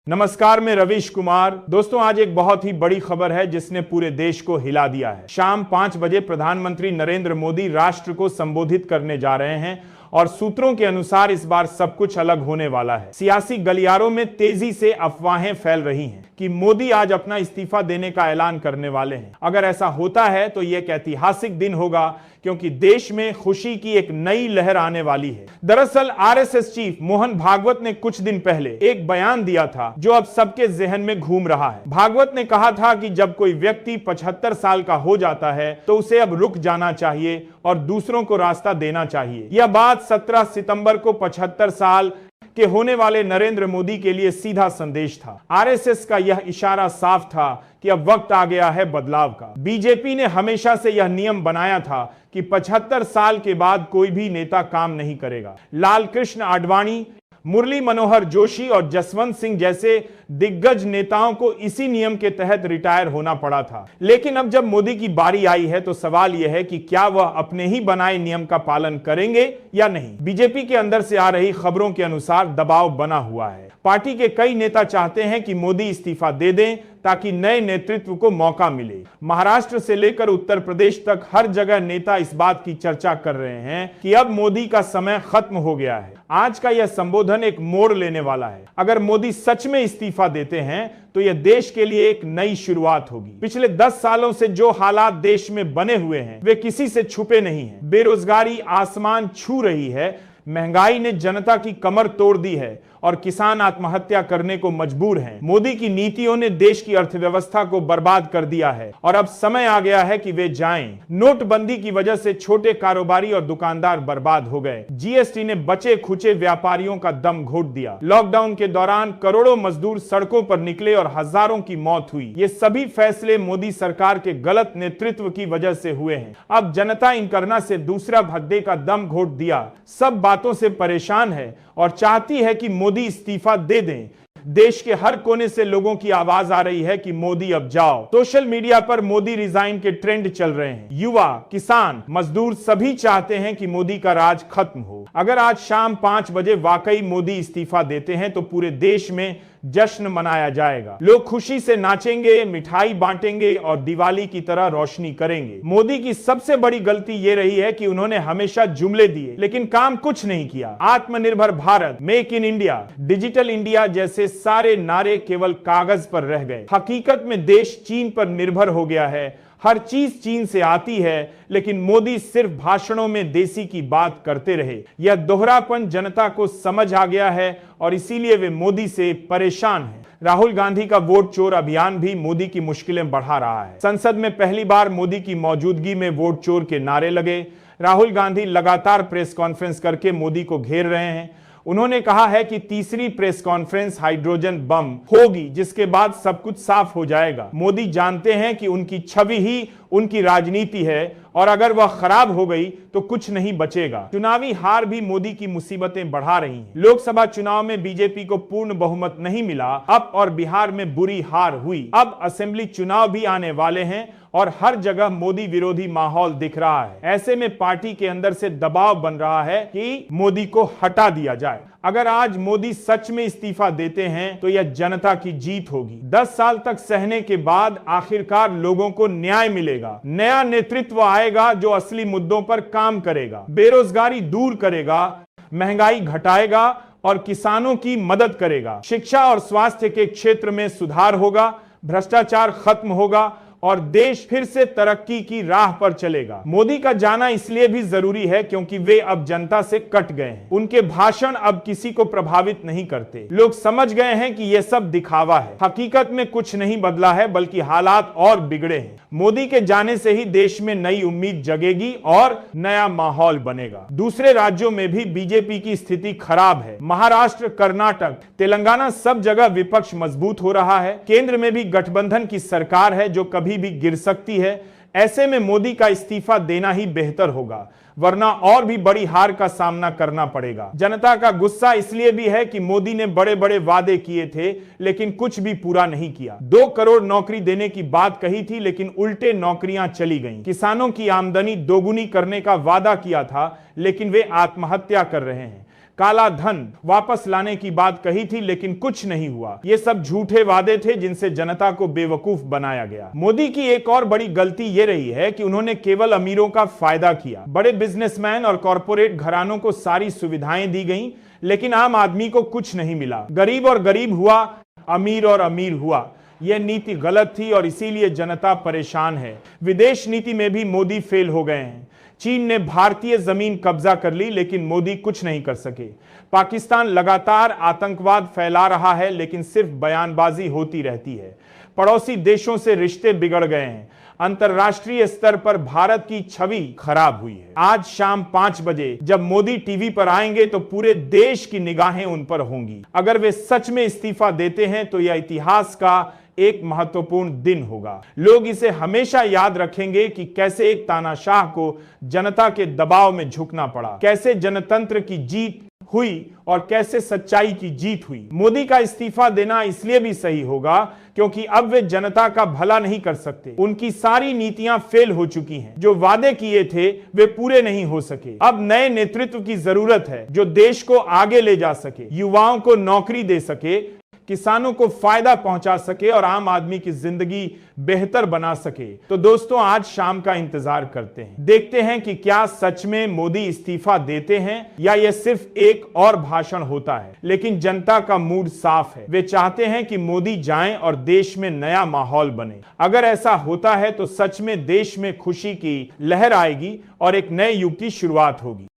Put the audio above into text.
नमस्कार, मैं रवीश कुमार। दोस्तों, आज एक बहुत ही बड़ी खबर है जिसने पूरे देश को हिला दिया है। शाम 5 बजे प्रधानमंत्री नरेंद्र मोदी राष्ट्र को संबोधित करने जा रहे हैं और सूत्रों के अनुसार इस बार सब कुछ अलग होने वाला है। सियासी गलियारों में तेजी से अफवाहें फैल रही हैं कि मोदी आज अपना इस्तीफा देने का ऐलान करने वाले हैं। अगर ऐसा होता है तो यह एक ऐतिहासिक दिन होगा, क्योंकि देश में खुशी की एक नई लहर आने वाली है। दरअसल आरएसएस चीफ मोहन भागवत ने कुछ दिन पहले एक बयान दिया था जो अब सबके जहन में घूम रहा है। भागवत ने कहा था कि जब कोई व्यक्ति 75 साल का हो जाता है तो उसे अब रुक जाना चाहिए और दूसरों को रास्ता देना चाहिए। यह बात 17 सितंबर को 75 साल के होने वाले नरेंद्र मोदी के लिए सीधा संदेश था। आरएसएस का यह इशारा साफ था कि अब वक्त आ गया है बदलाव का। बीजेपी ने हमेशा से यह नियम बनाया था कि 75 साल के बाद कोई भी नेता काम नहीं करेगा। लाल कृष्ण आडवाणी, मुरली मनोहर जोशी और जसवंत सिंह जैसे दिग्गज नेताओं को इसी नियम के तहत रिटायर होना पड़ा था। लेकिन अब जब मोदी की बारी आई है तो सवाल यह है कि क्या वह अपने ही बनाए नियम का पालन करेंगे या नहीं। बीजेपी के अंदर से आ रही खबरों के अनुसार दबाव बना हुआ है। पार्टी के कई नेता चाहते हैं कि मोदी इस्तीफा दे दें ताकि नए नेतृत्व को मौका मिले। महाराष्ट्र से लेकर उत्तर प्रदेश तक हर जगह नेता इस बात की चर्चा कर रहे हैं कि अब मोदी का समय खत्म हो गया है। आज का यह संबोधन एक मोड़ लेने वाला है। अगर मोदी सच में इस्तीफा देते हैं तो यह देश के लिए एक नई शुरुआत होगी। पिछले 10 सालों से जो हालात देश में बने हुए हैं वे किसी से छुपे नहीं हैं। बेरोजगारी आसमान छू रही है, महंगाई ने जनता की कमर तोड़ दी है और किसान आत्महत्या करने को मजबूर हैं। मोदी की नीतियों ने देश की अर्थव्यवस्था को बर्बाद कर दिया है और अब समय आ गया है कि वे जाएं। नोटबंदी की वजह से छोटे कारोबारी और दुकानदार बर्बाद हो गए। जीएसटी ने बचे खुचे व्यापारियों का दम घोट दिया। लॉकडाउन के दौरान करोड़ों मजदूर सड़कों पर निकले और हजारों की मौत हुई। ये सभी फैसले मोदी सरकार के गलत नेतृत्व की वजह से हुए हैं। अब जनता इन करना से दूसरा भद्दे का दम घोट दिया, सब बातों से परेशान है और चाहती है कि मोदी इस्तीफा दे दें। देश के हर कोने से लोगों की आवाज आ रही है कि मोदी अब जाओ। सोशल मीडिया पर मोदी रिजाइन के ट्रेंड चल रहे हैं। युवा, किसान, मजदूर सभी चाहते हैं कि मोदी का राज खत्म हो। अगर आज शाम 5 बजे वाकई मोदी इस्तीफा देते हैं तो पूरे देश में जश्न मनाया जाएगा। लोग खुशी से नाचेंगे, मिठाई बांटेंगे और दिवाली की तरह रोशनी करेंगे। मोदी की सबसे बड़ी गलती यह रही है कि उन्होंने हमेशा जुमले दिए लेकिन काम कुछ नहीं किया। आत्मनिर्भर Bharat, make in India, digital India जैसे सारे नारे केवल कागज पर रह गए। हकीकत में देश चीन पर निर्भर हो गया है। हर चीज चीन से आती है, लेकिन मोदी सिर्फ भाषणों में देसी की बात करते रहे। यह दोहरापन जनता को समझ आ गया है और इसीलिए वे मोदी से परेशान हैं। राहुल गांधी का वोट चोर अभियान भी मोदी की मुश्किलें बढ़ा रहा है। संसद में पहली बार मोदी की मौजूदगी में वोट चोर के नारे लगे। राहुल गांधी लगातार प्रेस कॉन्फ्रेंस करके मोदी को घेर रहे हैं। उन्होंने कहा है कि तीसरी प्रेस कॉन्फ्रेंस हाइड्रोजन बम होगी, जिसके बाद सब कुछ साफ हो जाएगा। मोदी जानते हैं कि उनकी छवि ही उनकी राजनीति है और अगर वह खराब हो गई तो कुछ नहीं बचेगा। चुनावी हार भी मोदी की मुसीबतें बढ़ा रही हैं। लोकसभा चुनाव में बीजेपी को पूर्ण बहुमत नहीं मिला। अब और बिहार में बुरी हार हुई। अब असेंबली चुनाव भी आने वाले हैं और हर जगह मोदी विरोधी माहौल दिख रहा है। ऐसे में पार्टी के अंदर से दबाव बन रहा है कि मोदी को हटा दिया जाए। अगर आज मोदी सच में इस्तीफा देते हैं तो यह जनता की जीत होगी। 10 साल तक सहने के बाद आखिरकार लोगों को न्याय मिलेगा। नया नेतृत्व आएगा जो असली मुद्दों पर काम करेगा, बेरोजगारी दूर करेगा, महंगाई घटाएगा और किसानों की मदद करेगा। शिक्षा और स्वास्थ्य के क्षेत्र में सुधार होगा, भ्रष्टाचार खत्म होगा और देश फिर से तरक्की की राह पर चलेगा। मोदी का जाना इसलिए भी जरूरी है क्योंकि वे अब जनता से कट गए हैं। उनके भाषण अब किसी को प्रभावित नहीं करते। लोग समझ गए हैं कि यह सब दिखावा है। हकीकत में कुछ नहीं बदला है, बल्कि हालात और बिगड़े हैं। मोदी के जाने से ही देश में नई उम्मीद जगेगी और नया माहौल बनेगा। दूसरे राज्यों में भी बीजेपी की स्थिति खराब है। महाराष्ट्र, कर्नाटक, तेलंगाना सब जगह विपक्ष मजबूत हो रहा है। केंद्र में भी गठबंधन की सरकार है जो कभी भी गिर सकती है। ऐसे में मोदी का इस्तीफा देना ही बेहतर होगा, वरना और भी बड़ी हार का सामना करना पड़ेगा। जनता का गुस्सा इसलिए भी है कि मोदी ने बड़े बड़े वादे किए थे लेकिन कुछ भी पूरा नहीं किया। 2 करोड़ नौकरी देने की बात कही थी लेकिन उल्टे नौकरियां चली गईं। किसानों की आमदनी दोगुनी करने का वादा किया था लेकिन वे आत्महत्या कर रहे हैं। काला धन वापस लाने की बात कही थी, लेकिन कुछ नहीं हुआ। ये सब झूठे वादे थे जिनसे जनता को बेवकूफ बनाया गया। मोदी की एक और बड़ी गलती ये रही है कि उन्होंने केवल अमीरों का फायदा किया। बड़े बिजनेसमैन और कॉरपोरेट घरानों को सारी सुविधाएं दी गईं, लेकिन आम आदमी को कुछ नहीं मिला। गरीब और गरीब हुआ, अमीर और अमीर हुआ। यह नीति गलत थी और इसीलिए जनता परेशान है। विदेश नीति में भी मोदी फेल हो गए हैं। चीन ने भारतीय जमीन कब्जा कर ली, लेकिन मोदी कुछ नहीं कर सके। पाकिस्तान लगातार आतंकवाद फैला रहा है, लेकिन सिर्फ बयानबाजी होती रहती है। पड़ोसी देशों से रिश्ते बिगड़ गए हैं। अंतर्राष्ट्रीय स्तर पर भारत की छवि खराब हुई है। आज शाम 5 बजे जब मोदी टीवी पर आएंगे तो पूरे देश की निगाहें उन पर होंगी। अगर वे सच में इस्तीफा देते हैं तो यह इतिहास का एक महत्वपूर्ण दिन होगा। लोग इसे हमेशा याद रखेंगे कि कैसे एक तानाशाह को जनता के दबाव में झुकना पड़ा, कैसे जनतंत्र की जीत हुई और कैसे सच्चाई की जीत हुई। मोदी का इस्तीफा देना इसलिए भी सही होगा क्योंकि अब वे जनता का भला नहीं कर सकते। उनकी सारी नीतियां फेल हो चुकी हैं। जो वादे किए थे वे पूरे नहीं हो सके। अब नए नेतृत्व की जरूरत है जो देश को आगे ले जा सके, युवाओं को नौकरी दे सके, किसानों को फायदा पहुंचा सके और आम आदमी की जिंदगी बेहतर बना सके। तो दोस्तों, आज शाम का इंतजार करते हैं, देखते हैं कि क्या सच में मोदी इस्तीफा देते हैं या यह सिर्फ एक और भाषण होता है। लेकिन जनता का मूड साफ है। वे चाहते हैं कि मोदी जाएं और देश में नया माहौल बने। अगर ऐसा होता है तो सच में देश में खुशी की लहर आएगी और एक नए युग की शुरुआत होगी।